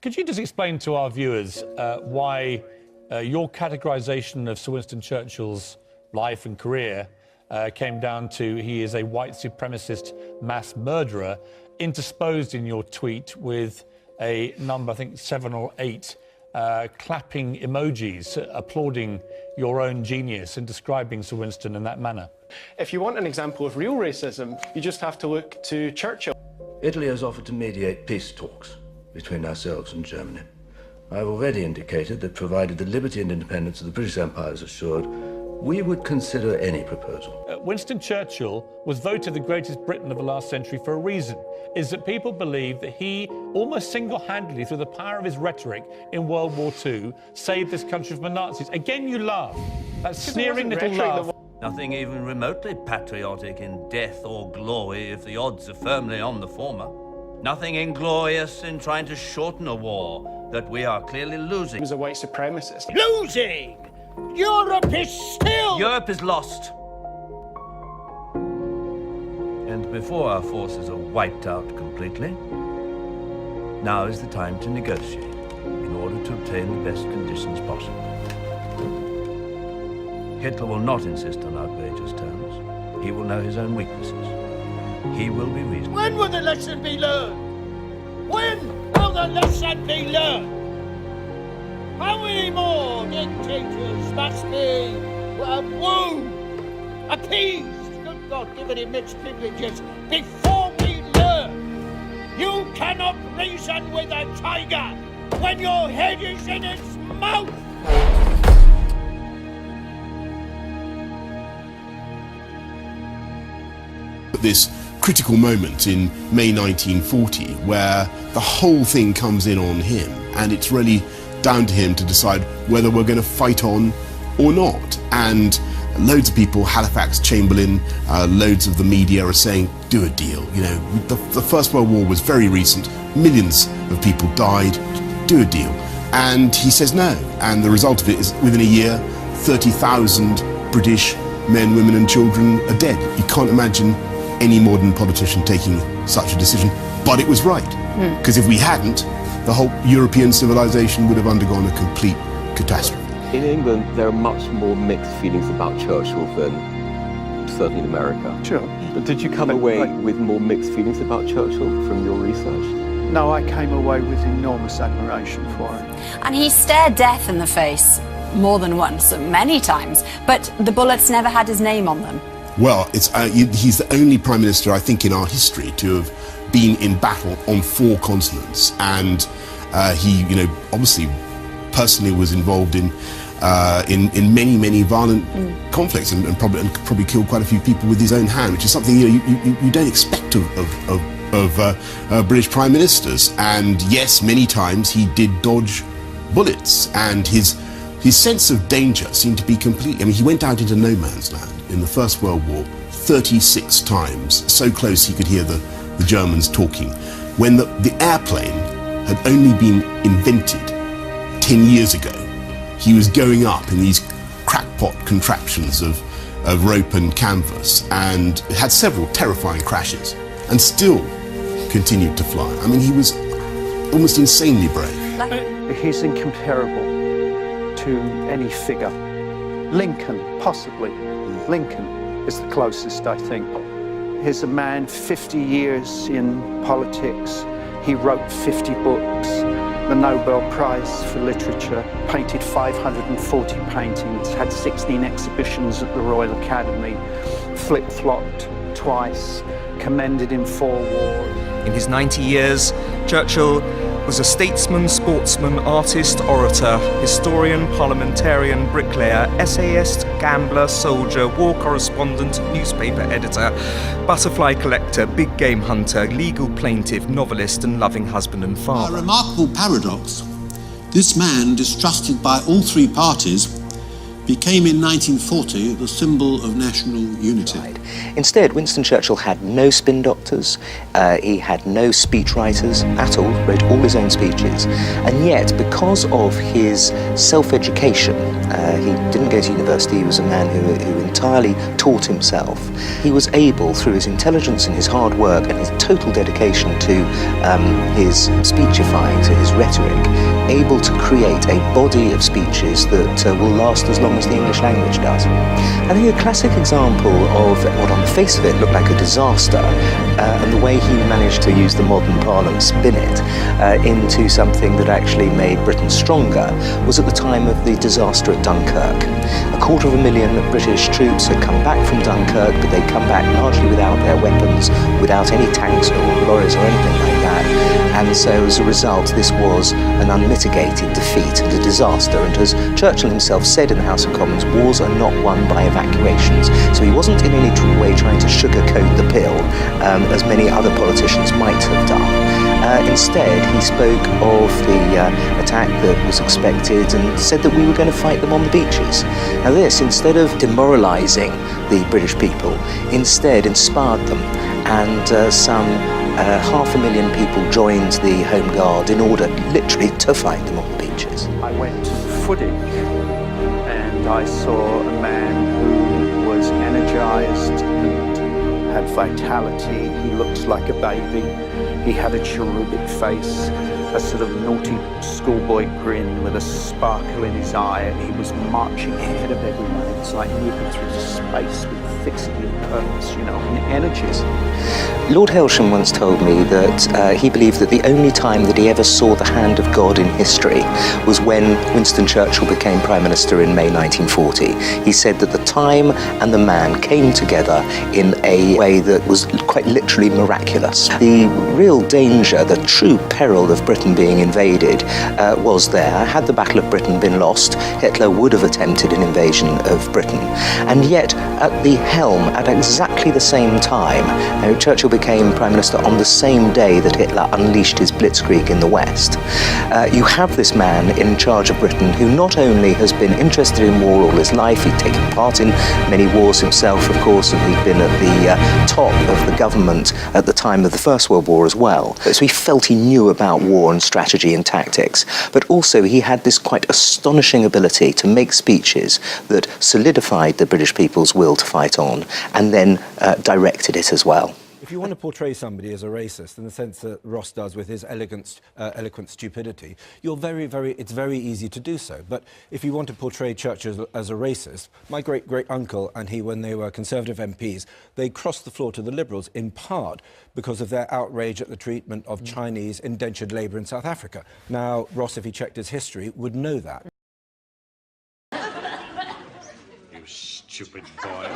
Could you just explain to our viewers why your categorisation of Sir Winston Churchill's life and career came down to he is a white supremacist mass murderer, intersposed in your tweet with a number, I think 7 or 8, clapping emojis applauding your own genius and describing Sir Winston in that manner? If you want an example of real racism, you just have to look to Churchill. Italy has offered to mediate peace talks between ourselves and Germany. I have already indicated that provided the liberty and independence of the British Empire is assured, we would consider any proposal. Winston Churchill was voted the greatest Briton of the last century for a reason, is that people believe that he almost single-handedly, through the power of his rhetoric in World War II, saved this country from the Nazis. Again, you laugh. That sneering little laugh. Nothing even remotely patriotic in death or glory if the odds are firmly on the former. Nothing inglorious in trying to shorten a war that we are clearly losing. He was a white supremacist. Losing! Europe is still... Europe is lost. And before our forces are wiped out completely, now is the time to negotiate in order to obtain the best conditions possible. Hitler will not insist on outrageous terms. He will know his own weaknesses. He will be reasonable. When will the lesson be learned? When will the lesson be learned? How many more dictators must be wooed, appeased, good God, given him mixed privileges, before we learn? You cannot reason with a tiger when your head is in its mouth! This critical moment in May 1940 where the whole thing comes in on him, and it's really down to him to decide whether we're going to fight on or not. And loads of people, Halifax, Chamberlain, loads of the media are saying, do a deal. You know, the First World War was very recent, millions of people died, do a deal. And he says no, and the result of it is within a year 30,000 British men, women and children are dead. You can't imagine any modern politician taking such a decision, but it was right, because if we hadn't, the whole European civilization would have undergone a complete catastrophe. In England, there are much more mixed feelings about Churchill than certainly in America. Sure. But did you come away with more mixed feelings about Churchill from your research? No, I came away with enormous admiration for him. And he stared death in the face more than once, many times, but the bullets never had his name on them. Well, he's the only Prime Minister, I think, in our history to have been in battle on 4 continents. And he, you know, obviously personally was involved in many, many violent conflicts and probably killed quite a few people with his own hand, which is something you don't expect of British Prime Ministers. And yes, many times he did dodge bullets, and his sense of danger seemed to be complete. I mean, he went out into no man's land in the First World War 36 times, so close he could hear the Germans talking, when the airplane had only been invented 10 years ago. He was going up in these crackpot contraptions of rope and canvas, and had several terrifying crashes, and still continued to fly. I mean, he was almost insanely brave. He's incomparable to any figure. Lincoln, possibly. Lincoln is the closest, I think. He's a man 50 years in politics. He wrote 50 books, the Nobel Prize for Literature, painted 540 paintings, had 16 exhibitions at the Royal Academy, flip-flopped twice, commended in 4 wars. In his 90 years, Churchill was a statesman, sportsman, artist, orator, historian, parliamentarian, bricklayer, essayist, gambler, soldier, war correspondent, newspaper editor, butterfly collector, big game hunter, legal plaintiff, novelist and loving husband and father. A remarkable paradox. This man, distrusted by all 3 parties, became in 1940 the symbol of national unity. Instead, Winston Churchill had no spin doctors, He had no speechwriters at all, wrote all his own speeches. And yet, because of his self-education, he didn't go to university, he was a man who entirely taught himself. He was able, through his intelligence and his hard work and his total dedication to his speechifying, to his rhetoric, able to create a body of speeches that will last as long as the English language does. I think a classic example of what on the face of it looked like a disaster, and the way he managed to use the modern parlance, spin it, into something that actually made Britain stronger, was at the time of the disaster at Dunkirk. 250,000 British troops had come back from Dunkirk, but they'd come back largely without their weapons, without any tanks or lorries or anything like that. And so as a result, this was an unmitigated defeat and a disaster. And as Churchill himself said in the House of Commons, wars are not won by evacuations. So he wasn't in any way trying to sugarcoat the pill, as many other politicians might have done. Instead, he spoke of the attack that was expected and said that we were going to fight them on the beaches. Now this, instead of demoralising the British people, instead inspired them, and some 500,000 people joined the Home Guard in order literally to fight them on the beaches. I went to the footage and I saw a man who was energised and had vitality. He looked like a baby. He had a cherubic face, a sort of naughty schoolboy grin with a sparkle in his eye, and he was marching ahead of everyone. It's like moving through space with fixity and purpose, you know, and energies. Lord Hailsham once told me that he believed that the only time that he ever saw the hand of God in history was when Winston Churchill became Prime Minister in May 1940. He said that the time and the man came together in a way that was quite literally miraculous. The real danger, the true peril of Britain being invaded was there. Had the Battle of Britain been lost, Hitler would have attempted an invasion of Britain. And yet, at the helm, at exactly the same time, Churchill became Prime Minister on the same day that Hitler unleashed his blitzkrieg in the West. You have this man in charge of Britain who not only has been interested in war all his life, he'd taken part in many wars himself, of course, and he'd been at the top of the government at the time of the First World War as well. So he felt he knew about war and strategy and tactics, but also he had this quite astonishing ability to make speeches that solidified the British people's will to fight on, and then directed it as well. If you want to portray somebody as a racist, in the sense that Ross does with his eloquent stupidity, it's very easy to do so. But if you want to portray Churchill as a racist, my great-great-uncle and he, when they were Conservative MPs, they crossed the floor to the Liberals, in part because of their outrage at the treatment of Chinese indentured labour in South Africa. Now, Ross, if he checked his history, would know that. You stupid boy.